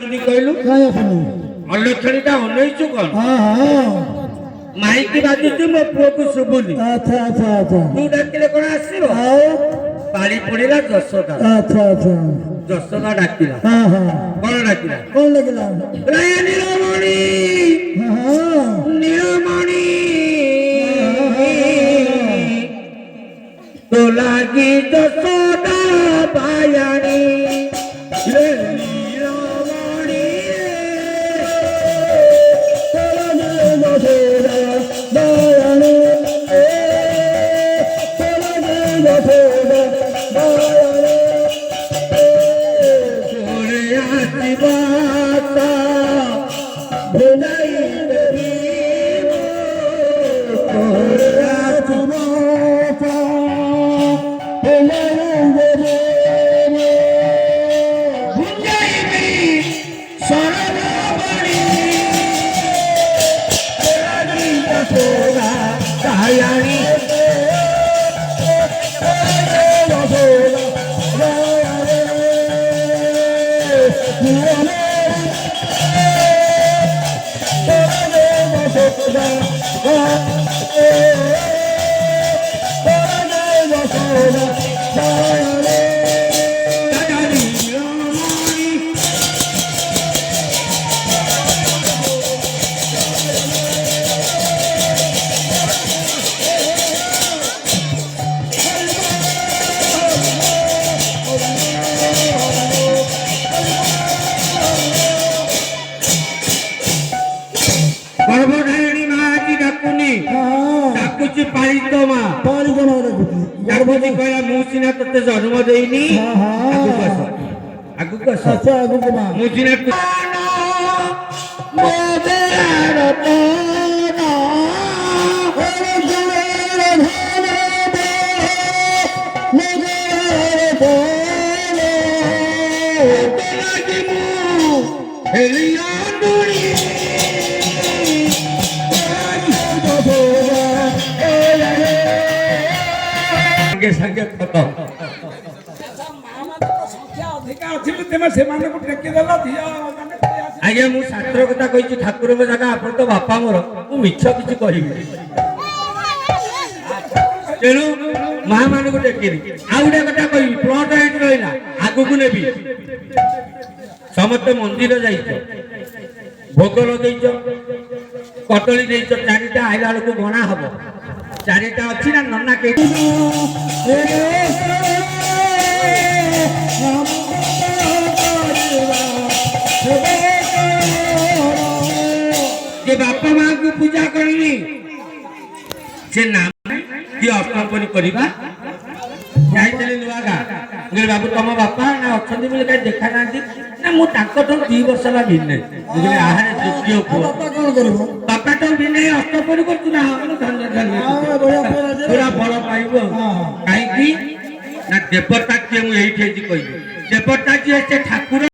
ଆସୁନି କହିଲୁ? କାଇଁ ଆସୁନି? ଅଲକ୍ଷଣୀଟା ଅନେଇଛୁ କଣ? ହଁ ହଁ ମାଇକି ବାଜୁଛି ମୋ ପୁଅକୁ ଶୁଭୁନି। ଆଚ୍ଛା ଆଚ୍ଛା ଆଚ୍ଛା ତୁ ଡାକିଲେ କଣ ଆସିବ? ଆଉ ପାଳି ପଡିଲା ଯଶୋଦା। ଆଚ୍ଛା ଆଚ୍ଛା ଯଶୋଦା ଡାକିଲା। ହଁ ହଁ କଣ ଡାକିଲା? କଣ ଲାଗିଲା? ରାୟ ନୀଳମଣି, ହଁ ନୀଳମଣି ହଁ ତୋ ଲାଗି ଯଶୋଦା ବାୟାଣୀ ରେ ନୀଳମଣି তোরে আসিবাতা ভুলাই দেব তোরে আসিবাতা ভুলাইবি সরলমণি তোরানি যশোদা বায়াণী গর্ভধারিণী মা আଜି ডাকুনি ডাকুছি পালিত মা ডাকুছি କହିଲା ମୁଁ ସିନା ତତେ ଜନ୍ମ ଦେଇନି ଆଗକୁ ଆସ ଆଗକୁ ଆସ ଆଚ୍ଛା ଆଗକୁ ମା ମୁଁ ସିନା ସାଙ୍ଗେ ସାଙ୍ଗେ ଖତ ଆଜ୍ଞା ମୁଁ ଶାସ୍ତ୍ର କଥା କହିଛି ଠାକୁରଙ୍କ ଜାଗା ଆପଣ ତ ବାପା ମୋର ମୁଁ ମିଛ କିଛି କହିବି ତେଣୁ ମା ମାନଙ୍କୁ ଟେକିନି ଆଉ ଗୋଟେ କଥା କହିବି ପ୍ଲଟ ଏଇଠି ରହିଲା ଆଗକୁ ନେବି ସମସ୍ତେ ମନ୍ଦିର ଯାଇଛ ଭୋଗ ଲଗେଇଛ କଦଳୀ ଦେଇଛ ଚାରିଟା ଆଇଲା ବେଳକୁ ଗଣା ହବ ଚାରିଟା ଅଛି ନା ନନା କେହି ଯେ ବାପା ମାଙ୍କୁ ପୂଜା କରିନି ସେ ନାମ କି ଅଷ୍ଟପରି କରିବା ଯାଇଥିଲି ନୂଆ ଗାଁ ବାବୁ ତମ ବାପା ନା ଅଛନ୍ତି ବୋଲି କାହିଁ ଦେଖା ନାହାନ୍ତି ନା ମୁଁ ତାଙ୍କଠୁ 2 ବର୍ଷ ହେଲା ଭିନେ ଆହାରେ ଦ୍ୱିତୀୟ ପୁଅ ବାପା ତ ଭିନେ ଅଷ୍ଟପରି କରୁଛୁ ନା ପୁରା ଫଳ ପାଇବ କାହିଁକି ନା ଦେବତା କିଏ ମୁଁ ଏଇଠି କହିବି ଦେବତା ଯିଏ ସେ ଠାକୁର